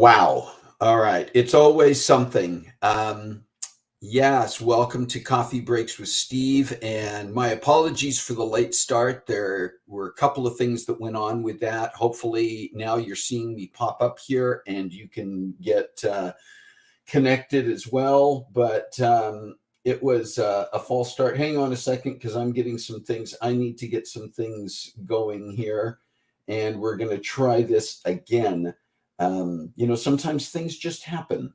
Wow. All right. It's always something. Yes, welcome to Coffee Breaks with Steve. And my apologies for the late start. There were a couple of things that went on with that. Hopefully, now you're seeing me pop up here and you can get connected as well. But it was a false start. Hang on a second, because I'm getting some things. I need to get some things going here. And we're going to try this again. Sometimes things just happen.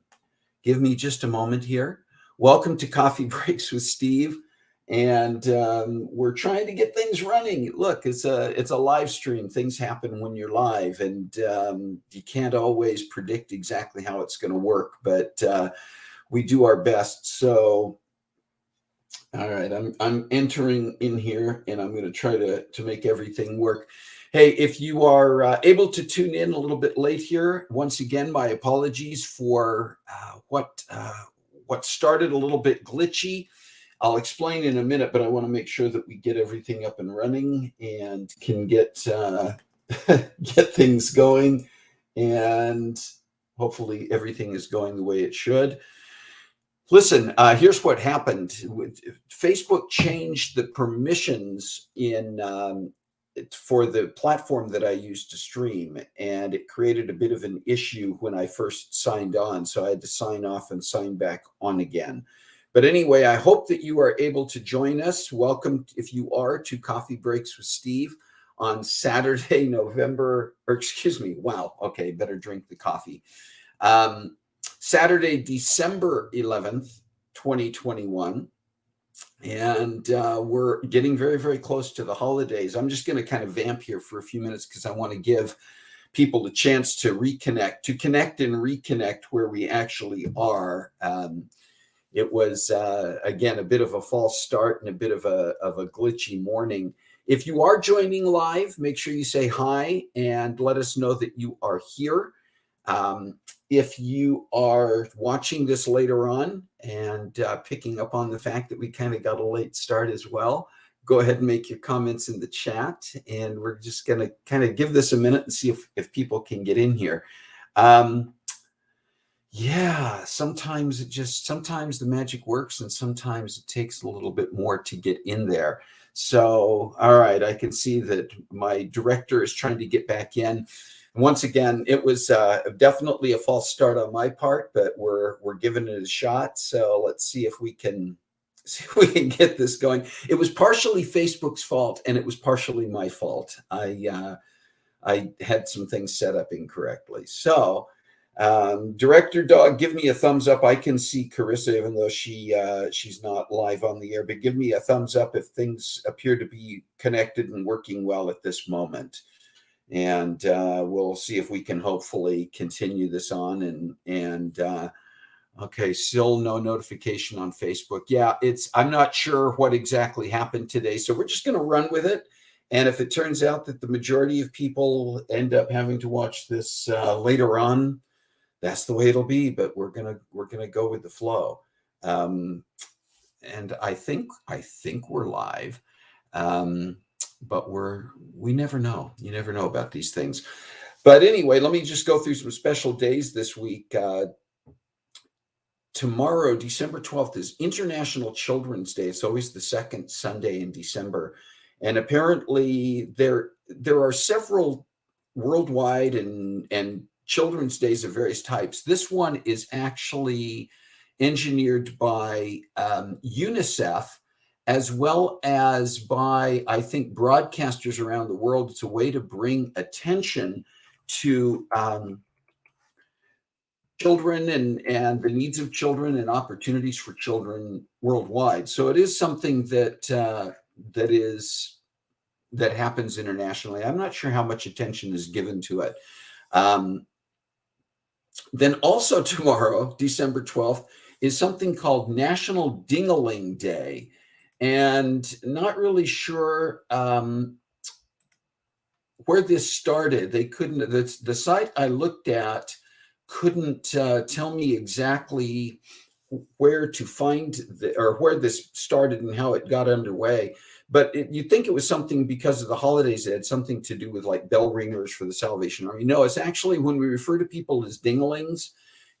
Give me just a moment here. Welcome to Coffee Breaks with Steve, and we're trying to get things running. Look, it's a live stream. Things happen when you're live, and you can't always predict exactly how it's going to work, but we do our best. So, all right, I'm entering in here, and I'm going to try to make everything work. Hey, if you are able to tune in a little bit late here, once again, my apologies for what started a little bit glitchy. I'll explain in a minute, but I want to make sure that we get everything up and running and can get get things going, and hopefully everything is going the way it should. Listen, here's what happened. Facebook changed the permissions in for the platform that I use to stream, and it created a bit of an issue when I first signed on. So I had to sign off and sign back on again. But anyway, I hope that you are able to join us. Welcome, if you are, to Coffee Breaks with Steve on Saturday, wow, okay, better drink the coffee. Saturday, December 11th, 2021. And we're getting very, very close to the holidays. I'm just going to kind of vamp here for a few minutes because I want to give people a chance to connect and reconnect where we actually are. It was, again, a bit of a false start and a bit of a glitchy morning. If you are joining live, make sure you say hi and let us know that you are here. If you are watching this later on and picking up on the fact that we kind of got a late start as well, go ahead and make your comments in the chat, and we're just going to kind of give this a minute and see if people can get in here. Yeah, sometimes the magic works, and sometimes it takes a little bit more to get in there. So, all right, I can see that my director is trying to get back in. Once again, it was definitely a false start on my part, but we're giving it a shot. So let's see if we can get this going. It was partially Facebook's fault, and it was partially my fault. I had some things set up incorrectly. So, Director Dog, give me a thumbs up. I can see Carissa, even though she's not live on the air, but give me a thumbs up if things appear to be connected and working well at this moment. And we'll see if we can hopefully continue this on. And okay, still no notification on Facebook. Yeah, I'm not sure what exactly happened today, so we're just going to run with it. And if it turns out that the majority of people end up having to watch this later on, that's the way it'll be. But we're gonna go with the flow. And I think we're live. But we never know. You never know about these things. But anyway, let me just go through some special days this week. Tomorrow, December 12th, is International Children's Day. It's always the second Sunday in December. And apparently there are several worldwide and children's days of various types. This one is actually engineered by UNICEF, as well as by, I think, broadcasters around the world. It's a way to bring attention to children and the needs of children and opportunities for children worldwide. So it is something that happens internationally. I'm not sure how much attention is given to it. Then also tomorrow, December 12th, is something called National Dingling Day. And not really sure where this started. They couldn't, the site I looked at couldn't tell me exactly where to find or where this started and how it got underway. But you'd think it was something because of the holidays. It had something to do with like bell ringers for the Salvation Army. No, it's actually when we refer to people as dinglings,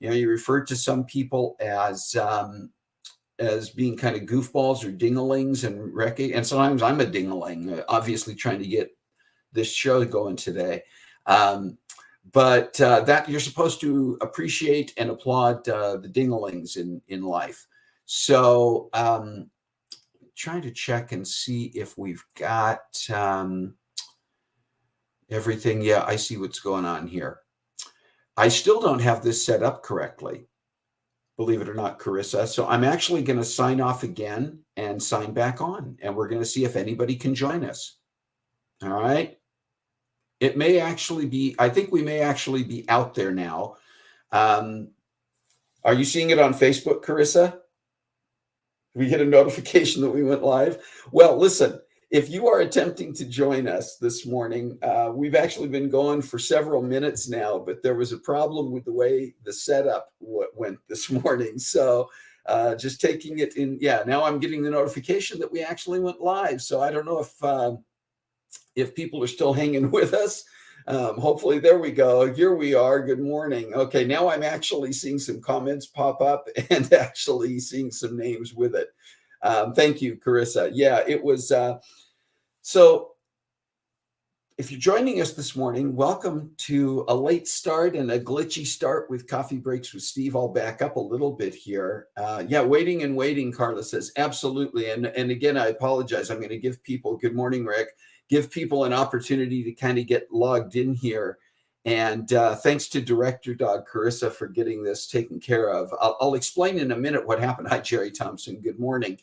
you refer to some people as being kind of goofballs or dinglings, and sometimes I'm a dingling, obviously trying to get this show going today. But that you're supposed to appreciate and applaud the dinglings in life. So trying to check and see if we've got everything. Yeah, I see what's going on here. I still don't have this set up correctly, believe it or not, Carissa. So I'm actually going to sign off again and sign back on, and we're going to see if anybody can join us. All right. It may actually be, I think we may actually be out there now. Are you seeing it on Facebook, Carissa? We get a notification that we went live. Well, listen, if you are attempting to join us this morning, we've actually been going for several minutes now, but there was a problem with the way the setup went this morning. So just taking it in. Yeah, now I'm getting the notification that we actually went live. So I don't know if people are still hanging with us. Hopefully, there we go. Here we are. Good morning. Okay, now I'm actually seeing some comments pop up and actually seeing some names with it. Thank you, Carissa. Yeah, it was. So if you're joining us this morning, welcome to a late start and a glitchy start with Coffee Breaks with Steve. I'll back up a little bit here. Yeah, waiting and waiting, Carla says. Absolutely. And again, I apologize. I'm going to give people, good morning, Rick, give people an opportunity to kind of get logged in here. And thanks to Director Dog Carissa for getting this taken care of. I'll explain in a minute what happened. Hi, Jerry Thompson. Good morning.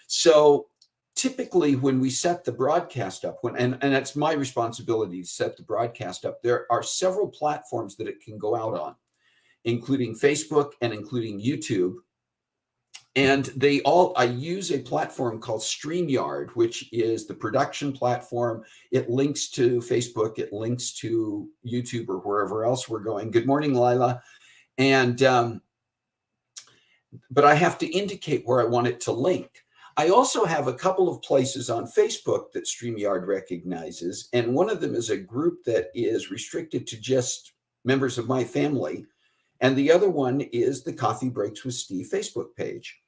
So typically when we set the broadcast up, and that's my responsibility to set the broadcast up, there are several platforms that it can go out on, including Facebook and including YouTube. And I use a platform called StreamYard, which is the production platform. It links to Facebook, it links to YouTube or wherever else we're going. Good morning, Lila. And, but I have to indicate where I want it to link. I also have a couple of places on Facebook that StreamYard recognizes. And one of them is a group that is restricted to just members of my family. And the other one is the Coffee Breaks with Steve Facebook page.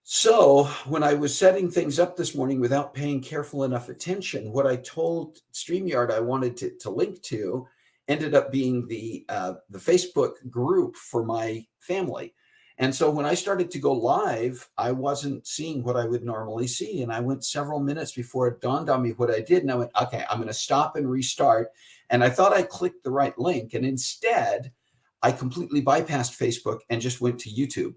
So when I was setting things up this morning without paying careful enough attention, what I told StreamYard I wanted to link to ended up being the Facebook group for my family. And so when I started to go live, I wasn't seeing what I would normally see. And I went several minutes before it dawned on me what I did. And I went, okay, I'm going to stop and restart. And I thought I clicked the right link. And instead, I completely bypassed Facebook and just went to YouTube.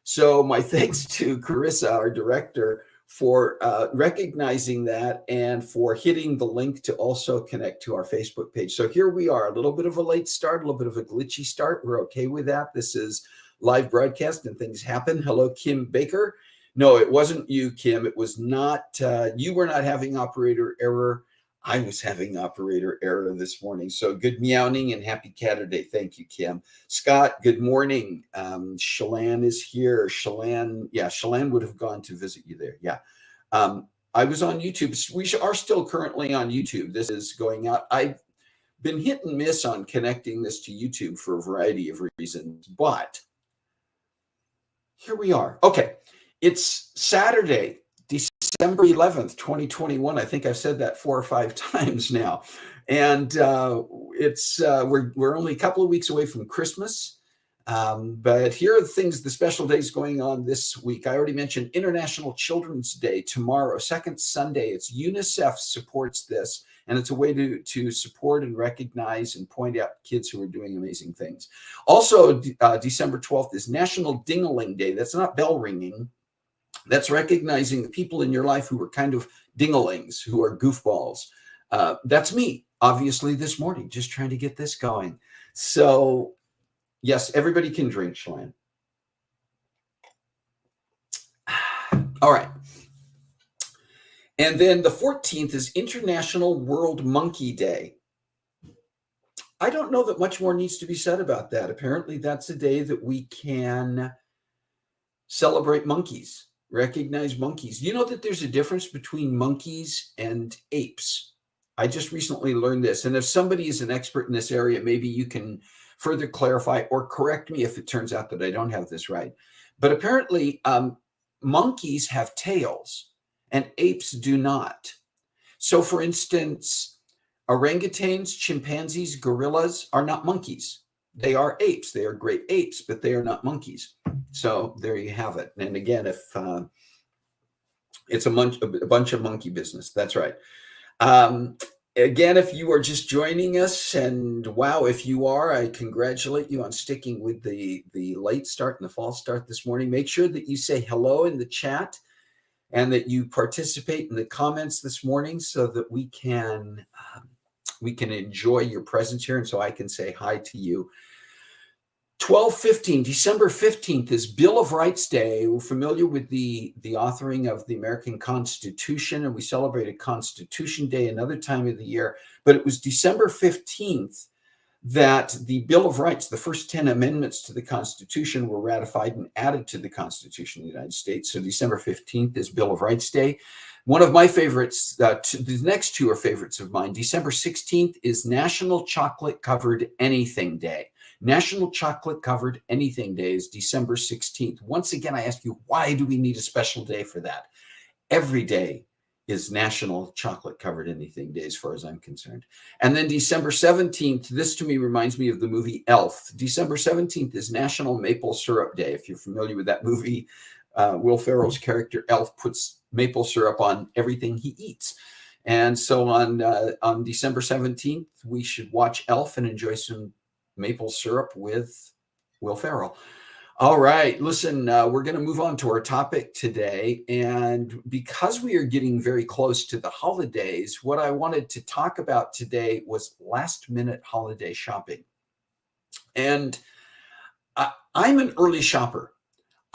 So my thanks to Carissa, our director, for recognizing that and for hitting the link to also connect to our Facebook page. So here we are, a little bit of a late start, a little bit of a glitchy start. We're okay with that. This is live broadcast and things happen. Hello, Kim Baker. No, it wasn't you, Kim. It was not, you were not having operator error. I was having operator error this morning. So good meowing and happy Catterday. Thank you, Kim. Scott, good morning. Shalane is here. Shalane would have gone to visit you there. Yeah. I was on YouTube. We are still currently on YouTube. This is going out. I've been hit and miss on connecting this to YouTube for a variety of reasons, but here we are. Okay. It's Saturday, December 11th, 2021. I think I've said that 4 or 5 times now. And we're only a couple of weeks away from Christmas. But here are the things, the special days going on this week. I already mentioned International Children's Day tomorrow, second Sunday. It's UNICEF supports this, and it's a way to support and recognize and point out kids who are doing amazing things. Also, December 12th is National Dingling Day. That's not bell ringing. That's recognizing the people in your life who are kind of dinglings, who are goofballs. That's me, obviously, this morning, just trying to get this going. So, yes, everybody can drink, Shalane. All right. And then the 14th is International World Monkey Day. I don't know that much more needs to be said about that. Apparently, that's a day that we can Celebrate monkeys. Recognize monkeys. You know that there's a difference between monkeys and apes. I just recently learned this. And if somebody is an expert in this area, maybe you can further clarify or correct me if it turns out that I don't have this right. But apparently, monkeys have tails and apes do not. So, for instance, orangutans, chimpanzees, gorillas are not monkeys. They are apes. They are great apes, but they are not monkeys. So there you have it. And again, if it's a bunch of monkey business, that's right. Again, if you are just joining us, and wow, if you are, I congratulate you on sticking with the late start and the false start this morning. Make sure that you say hello in the chat and that you participate in the comments this morning so that we can enjoy your presence here, and so I can say hi to you. 12/15, December 15th is Bill of Rights Day. We're familiar with the authoring of the American Constitution, and we celebrated Constitution Day another time of the year. But it was December 15th that the Bill of Rights, the first 10 amendments to the Constitution, were ratified and added to the Constitution of the United States. So December 15th is Bill of Rights Day. One of my favorites, the next two are favorites of mine. December 16th is National Chocolate Covered Anything Day. National Chocolate Covered Anything Day is December 16th. Once again, I ask you, why do we need a special day for that? Every day is National Chocolate Covered Anything Day, as far as I'm concerned. And then December 17th, this to me reminds me of the movie Elf. December 17th is National Maple Syrup Day. If you're familiar with that movie, Will Ferrell's character Elf puts maple syrup on everything he eats. And so on December 17th, we should watch Elf and enjoy some maple syrup with Will Ferrell. All right, listen, we're going to move on to our topic today. And because we are getting very close to the holidays, what I wanted to talk about today was last minute holiday shopping. And I'm an early shopper.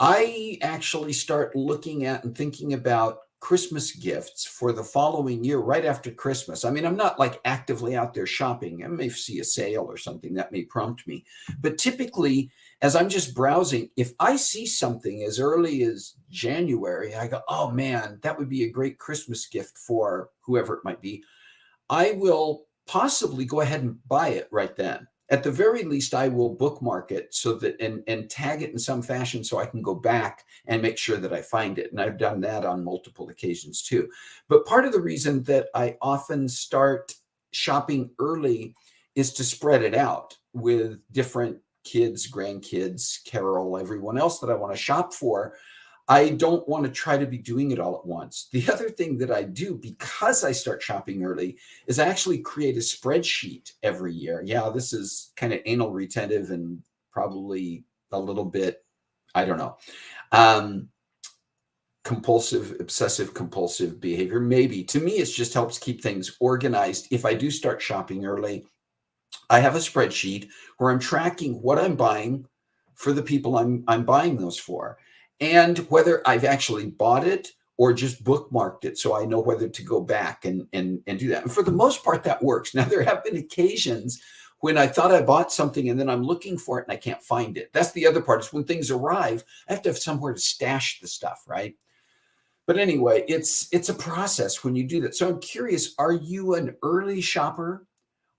I actually start looking at and thinking about Christmas gifts for the following year right after Christmas. I mean, I'm not like actively out there shopping. I may see a sale or something that may prompt me. But typically, as I'm just browsing, if I see something as early as January, I go, oh man, that would be a great Christmas gift for whoever it might be. I will possibly go ahead and buy it right then. At the very least, I will bookmark it so that and tag it in some fashion so I can go back and make sure that I find it. And I've done that on multiple occasions too. But part of the reason that I often start shopping early is to spread it out with different kids, grandkids, Carol, everyone else that I want to shop for. I don't want to try to be doing it all at once. The other thing that I do, because I start shopping early, is I actually create a spreadsheet every year. Yeah, this is kind of anal retentive and probably a little bit, I don't know, compulsive, obsessive compulsive behavior. Maybe. To me, it just helps keep things organized. If I do start shopping early, I have a spreadsheet where I'm tracking what I'm buying for the people I'm buying those for, and whether I've actually bought it or just bookmarked it so I know whether to go back and do that. And for the most part, that works. Now, there have been occasions when I thought I bought something and then I'm looking for it and I can't find it. That's the other part, is when things arrive, I have to have somewhere to stash the stuff, right? But anyway, it's a process when you do that. So I'm curious, are you an early shopper?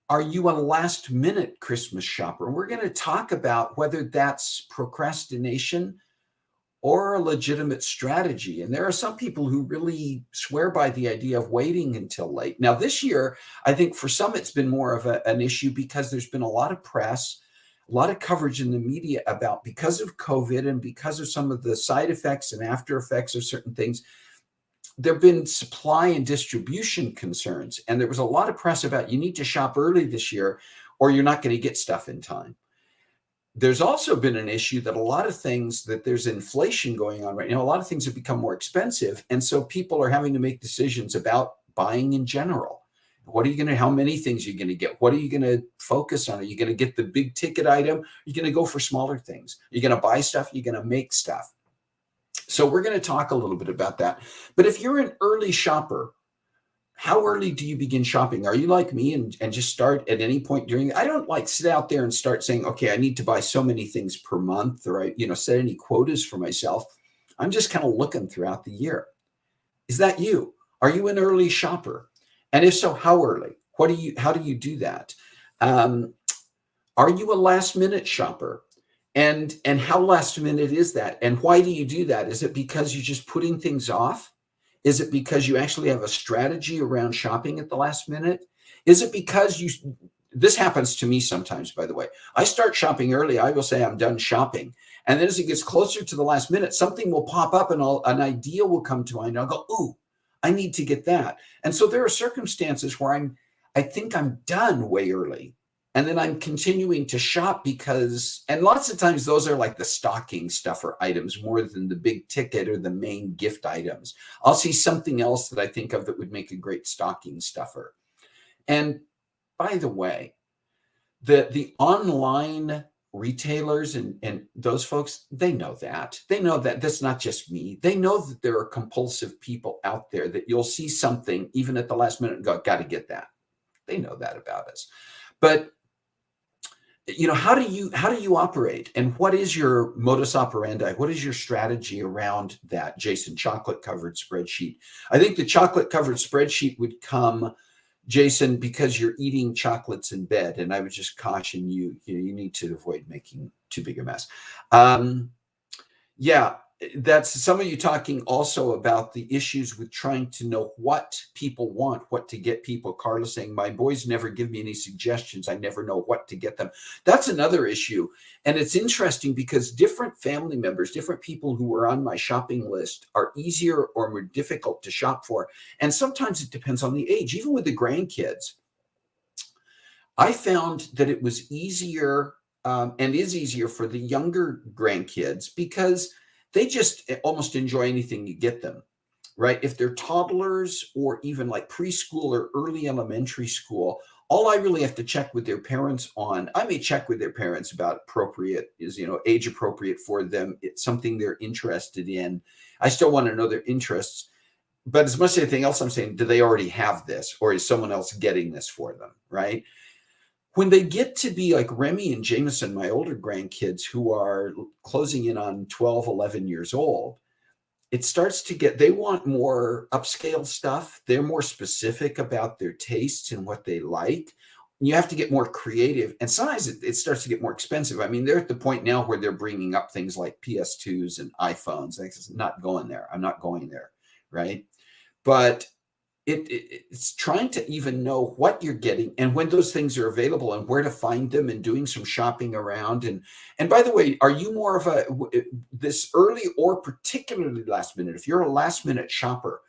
Are you a last minute Christmas shopper? And we're going to talk about whether that's procrastination or a legitimate strategy. And there are some people who really swear by the idea of waiting until late. Now, this year, I think for some, it's been more of an issue because there's been a lot of press, a lot of coverage in the media about, because of COVID and because of some of the side effects and after effects of certain things, there have been supply and distribution concerns. And there was a lot of press about, you need to shop early this year or you're not going to get stuff in time. There's also been an issue that a lot of things, that there's inflation going on right now. A lot of things have become more expensive. And so people are having to make decisions about buying in general. What are you going to, how many things are you going to get? What are you going to focus on? Are you going to get the big ticket item? Are you going to go for smaller things? Are you going to buy stuff? Are you going to make stuff? So we're going to talk a little bit about that. But if you're an early shopper, how early do you begin shopping? Are you like me and just start at any point during? I don't like sit out there and start saying, okay, I need to buy so many things per month, or I, set any quotas for myself. I'm just kind of looking throughout the year. Is that you? Are you an early shopper? And if so, how early? How do you do that? Are you a last minute shopper? And how last minute is that? And why do you do that? Is it because you're just putting things off? Is it because you actually have a strategy around shopping at the last minute? Is it because this happens to me sometimes, by the way. I start shopping early. I will say I'm done shopping. And then as it gets closer to the last minute, something will pop up and an idea will come to mind. I'll go, ooh, I need to get that. And so there are circumstances where I think I'm done way early. And then I'm continuing to shop because, and lots of times those are like the stocking stuffer items more than the big ticket or the main gift items. I'll see something else that I think of that would make a great stocking stuffer. And by the way, the online retailers and those folks, they know that. They know that that's not just me. They know that there are compulsive people out there that you'll see something even at the last minute and go, got to get that. They know that about us. But how do you operate, and what is your modus operandi? What is your strategy around that, Jason? Chocolate covered spreadsheet. I think the chocolate covered spreadsheet would come, Jason, because you're eating chocolates in bed, and I would just caution you. You need to avoid making too big a mess. Yeah, that's some of you talking also about the issues with trying to know what people want, what to get people. Carla saying, my boys never give me any suggestions. I never know what to get them. That's another issue. And it's interesting because different family members, different people who are on my shopping list are easier or more difficult to shop for. And sometimes it depends on the age. Even with the grandkids, I found that it was easier and is easier for the younger grandkids because they just almost enjoy anything you get them, right? If they're toddlers or even like preschool or early elementary school, all I really have to check with their parents on, I may check with their parents about age appropriate for them. It's something they're interested in. I still want to know their interests. But as much as anything else, I'm saying, do they already have this, or is someone else getting this for them, right? When they get to be like Remy and Jameson, my older grandkids who are closing in on 12, 11 years old, it starts to they want more upscale stuff. They're more specific about their tastes and what they like. You have to get more creative. And sometimes it starts to get more expensive. I mean, they're at the point now where they're bringing up things like PS2s and iPhones. It's not going there. I'm not going there, right? But it's trying to even know what you're getting and when those things are available and where to find them and doing some shopping around. And by the way, are you more of this early or particularly last minute? If you're a last minute shopper,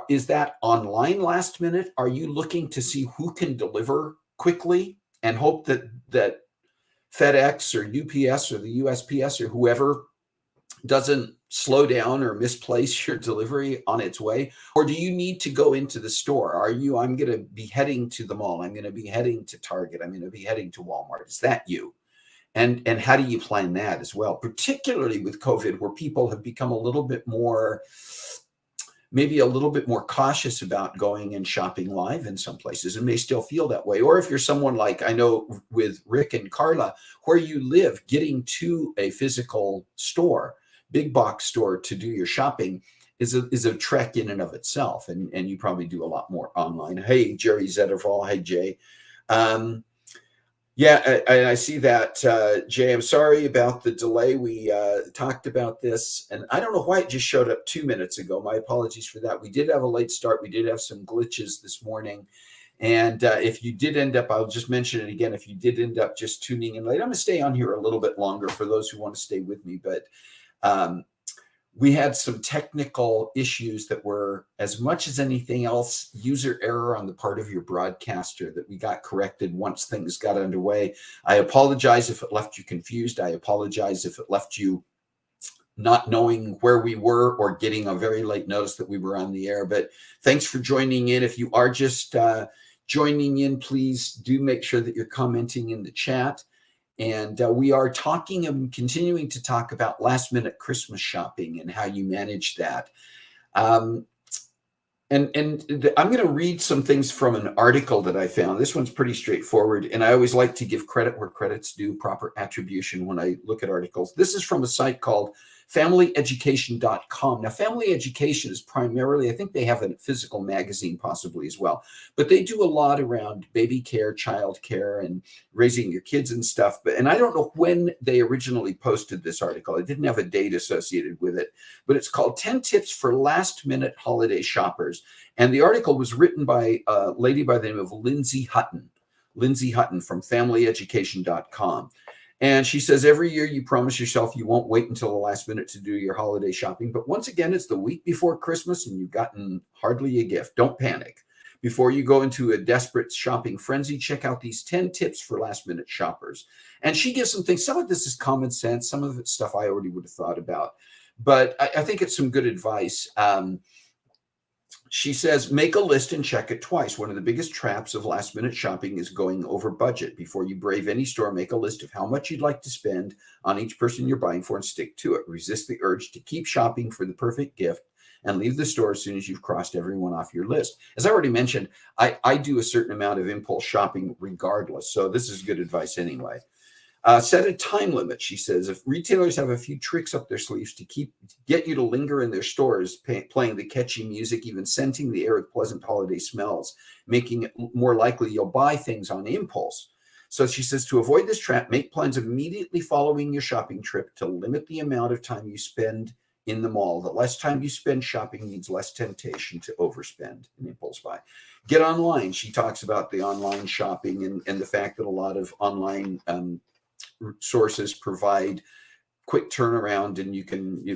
is that online last minute? Are you looking to see who can deliver quickly and hope that FedEx or UPS or the USPS or whoever doesn't slow down or misplace your delivery on its way? Or do you need to go into the store? I'm going to be heading to the mall. I'm going to be heading to Target. I'm going to be heading to Walmart. Is that you? And how do you plan that as well? Particularly with COVID, where people have become maybe a little bit more cautious about going and shopping live in some places and may still feel that way. Or if you're someone like I know with Rick and Carla, where you live, getting to a physical store, big box store to do your shopping is a trek in and of itself. And you probably do a lot more online. Hey, Jerry Zetterfall. Hey, Jay. Yeah, I see that, Jay. I'm sorry about the delay. We talked about this, and I don't know why it just showed up 2 minutes ago. My apologies for that. We did have a late start. We did have some glitches this morning. And if you did end up, I'll just mention it again, if you did end up just tuning in late, I'm going to stay on here a little bit longer for those who want to stay with me. But we had some technical issues that were, as much as anything else, user error on the part of your broadcaster that we got corrected once things got underway. I apologize if it left you confused. I apologize if it left you not knowing where we were or getting a very late notice that we were on the air. But thanks for joining in. If you are just joining in, please do make sure that you're commenting in the chat. And we are talking and continuing to talk about last minute Christmas shopping and how you manage that. And I'm going to read some things from an article that I found. This one's pretty straightforward. And I always like to give credit where credit's due, proper attribution when I look at articles. This is from a site called familyeducation.com. Now, Family Education is primarily, I think they have a physical magazine possibly as well, but they do a lot around baby care, child care, and raising your kids and stuff. And I don't know when they originally posted this article. It didn't have a date associated with it, but it's called 10 Tips for Last Minute Holiday Shoppers. And the article was written by a lady by the name of Lindsay Hutton from familyeducation.com. And she says, every year you promise yourself you won't wait until the last minute to do your holiday shopping. But once again, it's the week before Christmas and you've gotten hardly a gift. Don't panic. Before you go into a desperate shopping frenzy, check out these 10 tips for last minute shoppers. And she gives some things. Some of this is common sense. Some of it's stuff I already would have thought about. But I think it's some good advice. She says, make a list and check it twice. One of the biggest traps of last minute shopping is going over budget. Before you brave any store, make a list of how much you'd like to spend on each person you're buying for and stick to it. Resist the urge to keep shopping for the perfect gift and leave the store as soon as you've crossed everyone off your list. As I already mentioned, I do a certain amount of impulse shopping regardless. So this is good advice anyway. Set a time limit, she says. If retailers have a few tricks up their sleeves to get you to linger in their stores, playing the catchy music, even scenting the air with pleasant holiday smells, making it more likely you'll buy things on impulse. So she says, to avoid this trap, make plans immediately following your shopping trip to limit the amount of time you spend in the mall. The less time you spend shopping means less temptation to overspend and impulse buy. Get online. She talks about the online shopping and the fact that a lot of online sources provide quick turnaround, and you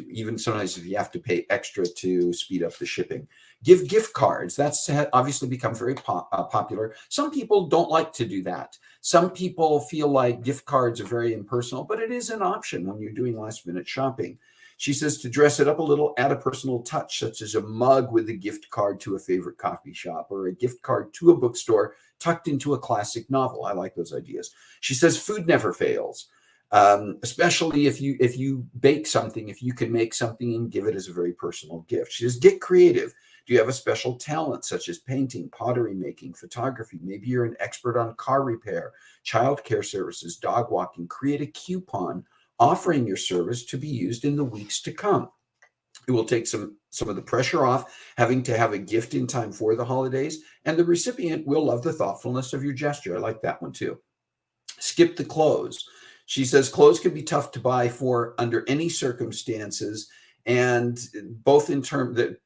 even sometimes if you have to pay extra to speed up the shipping. Give gift cards. That's obviously become very popular. Some people don't like to do that. Some people feel like gift cards are very impersonal, but it is an option when you're doing last minute shopping. She says to dress it up a little, add a personal touch, such as a mug with a gift card to a favorite coffee shop or a gift card to a bookstore tucked into a classic novel. I like those ideas. She says food never fails, especially if you bake something, if you can make something and give it as a very personal gift. She says get creative. Do you have a special talent such as painting, pottery making, photography? Maybe you're an expert on car repair, childcare services, dog walking. Create a coupon offering your service to be used in the weeks to come. It will take some of the pressure off having to have a gift in time for the holidays, and the recipient will love the thoughtfulness of your gesture. I like that one too. Skip the clothes. She says clothes can be tough to buy for under any circumstances, and both in terms that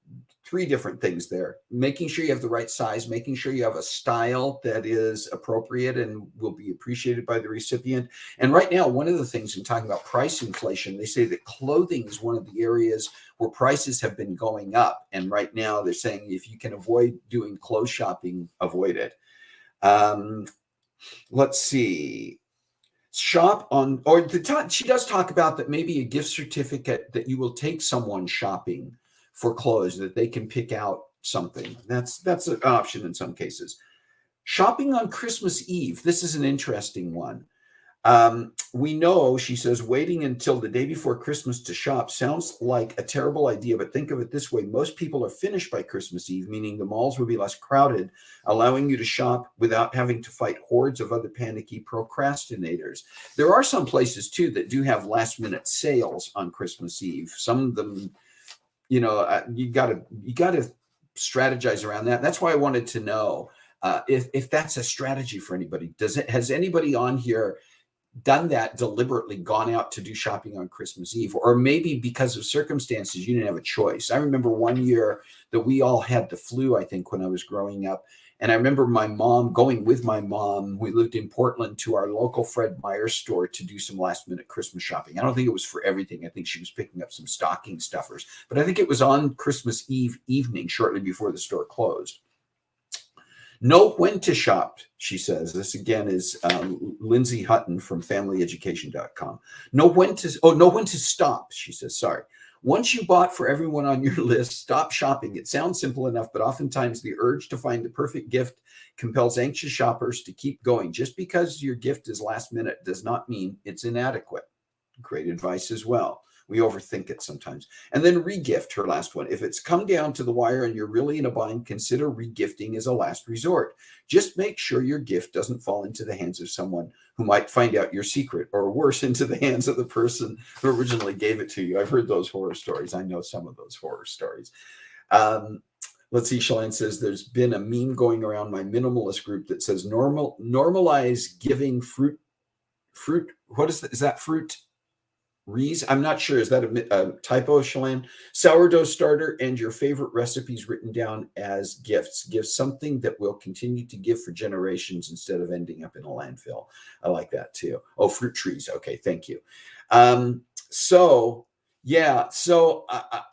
three different things there: making sure you have the right size, making sure you have a style that is appropriate and will be appreciated by the recipient. And right now, one of the things in talking about price inflation, they say that clothing is one of the areas where prices have been going up. And right now they're saying if you can avoid doing clothes shopping, avoid it. Let's see. Shop on, or she does talk about that maybe a gift certificate that you will take someone shopping for clothes, that they can pick out something. That's an option in some cases. Shopping on Christmas Eve. This is an interesting one. We know, she says, waiting until the day before Christmas to shop sounds like a terrible idea, but think of it this way. Most people are finished by Christmas Eve, meaning the malls will be less crowded, allowing you to shop without having to fight hordes of other panicky procrastinators. There are some places too that do have last minute sales on Christmas Eve. Some of them, you got to strategize around that. That's why I wanted to know if that's a strategy for anybody. Has anybody on here done that deliberately, gone out to do shopping on Christmas Eve, or maybe because of circumstances you didn't have a choice? I remember one year that we all had the flu, I think, when I was growing up. And I remember my mom going with my mom. We lived in Portland, to our local Fred Meyer store to do some last minute Christmas shopping. I don't think it was for everything. I think she was picking up some stocking stuffers, but I think it was on Christmas Eve evening, shortly before the store closed. Know when to shop, she says. This again is Lindsay Hutton from familyeducation.com. Know when to stop, she says. Sorry. Once you bought for everyone on your list, stop shopping. It sounds simple enough, but oftentimes the urge to find the perfect gift compels anxious shoppers to keep going. Just because your gift is last minute does not mean it's inadequate. Great advice as well. We overthink it sometimes. And then regift, her last one. If it's come down to the wire and you're really in a bind, consider regifting as a last resort. Just make sure your gift doesn't fall into the hands of someone who might find out your secret, or worse, into the hands of the person who originally gave it to you. I've heard those horror stories. I know some of those horror stories. Let's see, Shalane says, there's been a meme going around my minimalist group that says normalize giving fruit. What is that? Is that fruit? Rees? I'm not sure. Is that a typo, Shalane? Sourdough starter and your favorite recipes written down as gifts. Give something that will continue to give for generations instead of ending up in a landfill. I like that too. Oh, fruit trees. Okay, thank you. So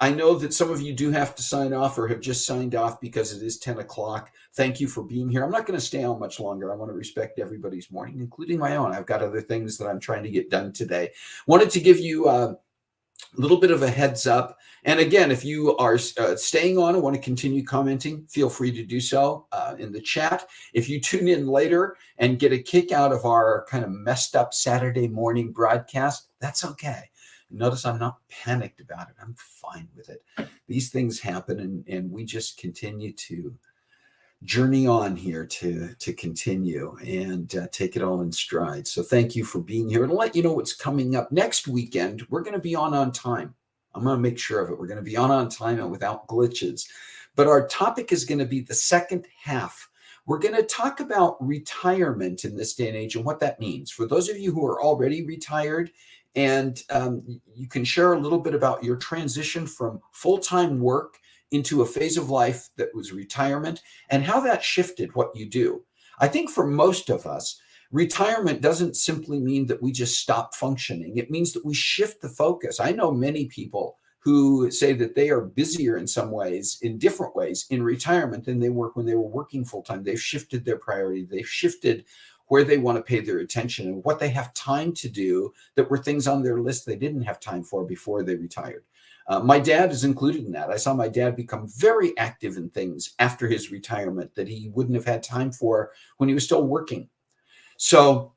I know that some of you do have to sign off or have just signed off because it is 10 o'clock. Thank you for being here. I'm not going to stay on much longer. I want to respect everybody's morning, including my own. I've got other things that I'm trying to get done today. Wanted to give you a little bit of a heads up. And again, if you are staying on and want to continue commenting, feel free to do so in the chat. If you tune in later and get a kick out of our kind of messed up Saturday morning broadcast, that's okay. Notice I'm not panicked about it. I'm fine with it. These things happen, and we just continue to journey on here to continue and take it all in stride. So thank you for being here. And I'll let you know what's coming up next weekend. We're going to be on time. I'm going to make sure of it. We're going to be on time and without glitches. But our topic is going to be the second half. We're going to talk about retirement in this day and age and what that means. For those of you who are already retired, and you can share a little bit about your transition from full-time work into a phase of life that was retirement and how that shifted what you do. I think for most of us, retirement doesn't simply mean that we just stop functioning. It means that we shift the focus. I know many people who say that they are busier in some ways, in different ways, in retirement than they were when they were working full-time. They've shifted their priority. They've shifted where they want to pay their attention and what they have time to do that were things on their list they didn't have time for before they retired. My dad is included in that. I saw my dad become very active in things after his retirement that he wouldn't have had time for when he was still working. So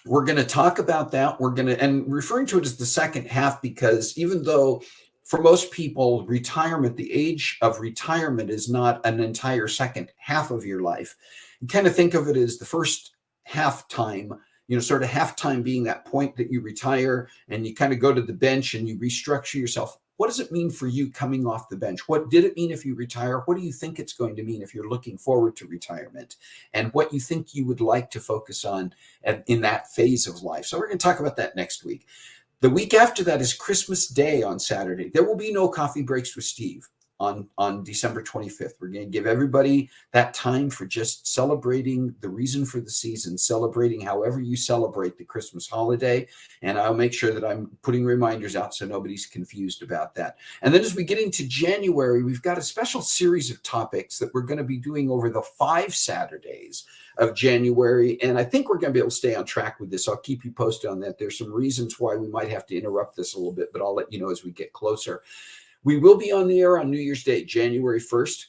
we're going to talk about that. And referring to it as the second half, because even though for most people, retirement, the age of retirement is not an entire second half of your life. You kind of think of it as the first halftime, sort of halftime being that point that you retire and you kind of go to the bench and you restructure yourself. What does it mean for you coming off the bench? What did it mean if you retire? What do you think it's going to mean if you're looking forward to retirement? And what you think you would like to focus on in that phase of life. So we're going to talk about that next week. The week after that is Christmas Day on Saturday. There will be no Coffee Breaks with Steve on December 25th. We're going to give everybody that time for just celebrating the reason for the season, celebrating however you celebrate the Christmas holiday. And I'll make sure that I'm putting reminders out so nobody's confused about that. And then as we get into January, we've got a special series of topics that we're going to be doing over the 5 Saturdays of January. And I think we're going to be able to stay on track with this. I'll keep you posted on that. There's some reasons why we might have to interrupt this a little bit, but I'll let you know as we get closer. We will be on the air on New Year's Day, January 1st.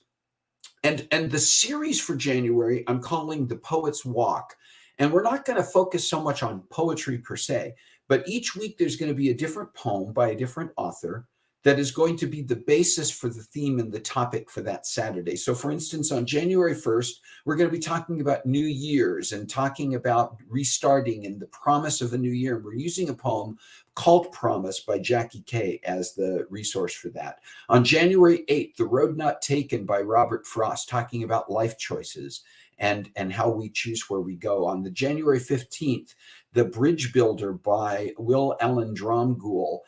And the series for January, I'm calling The Poet's Walk. And we're not going to focus so much on poetry per se, but each week there's going to be a different poem by a different author that is going to be the basis for the theme and the topic for that Saturday. So for instance, on January 1st, we're going to be talking about New Year's and talking about restarting and the promise of a new year. And we're using a poem called Promise by Jackie Kay as the resource for that. On January 8th, The Road Not Taken by Robert Frost, talking about life choices and how we choose where we go. On the January 15th, The Bridge Builder by Will Allen Dromgoole,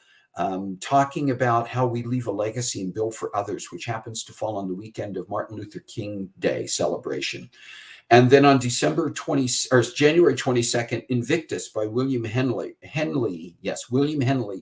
talking about how we leave a legacy and build for others, which happens to fall on the weekend of Martin Luther King Day celebration. And then on January 22nd, Invictus by William Henley,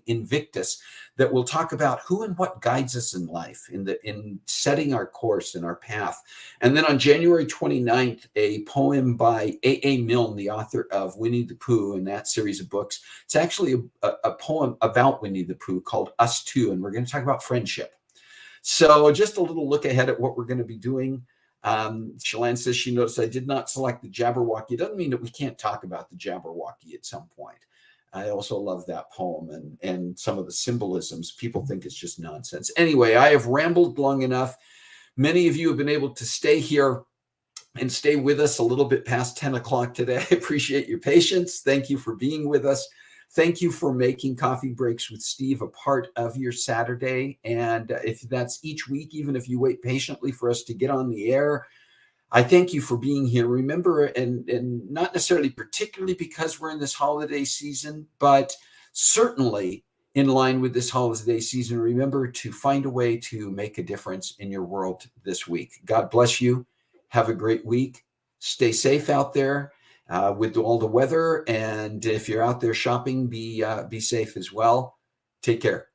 Invictus, that will talk about who and what guides us in life, in setting our course and our path. And then on January 29th, a poem by A.A. Milne, the author of Winnie the Pooh and that series of books. It's actually a poem about Winnie the Pooh called Us Two, and we're going to talk about friendship. So just a little look ahead at what we're going to be doing. Shalane says she noticed I did not select the Jabberwocky. It doesn't mean that we can't talk about the Jabberwocky at some point. I also love that poem and some of the symbolisms. People think it's just nonsense. Anyway, I have rambled long enough. Many of you have been able to stay here and stay with us a little bit past 10 o'clock today. I appreciate your patience. Thank you for being with us. Thank you for making Coffee Breaks with Steve a part of your Saturday. And if that's each week, even if you wait patiently for us to get on the air, I thank you for being here. Remember, and not necessarily particularly because we're in this holiday season, but certainly in line with this holiday season, remember to find a way to make a difference in your world this week. God bless you. Have a great week. Stay safe out there with all the weather. And if you're out there shopping, be safe as well. Take care.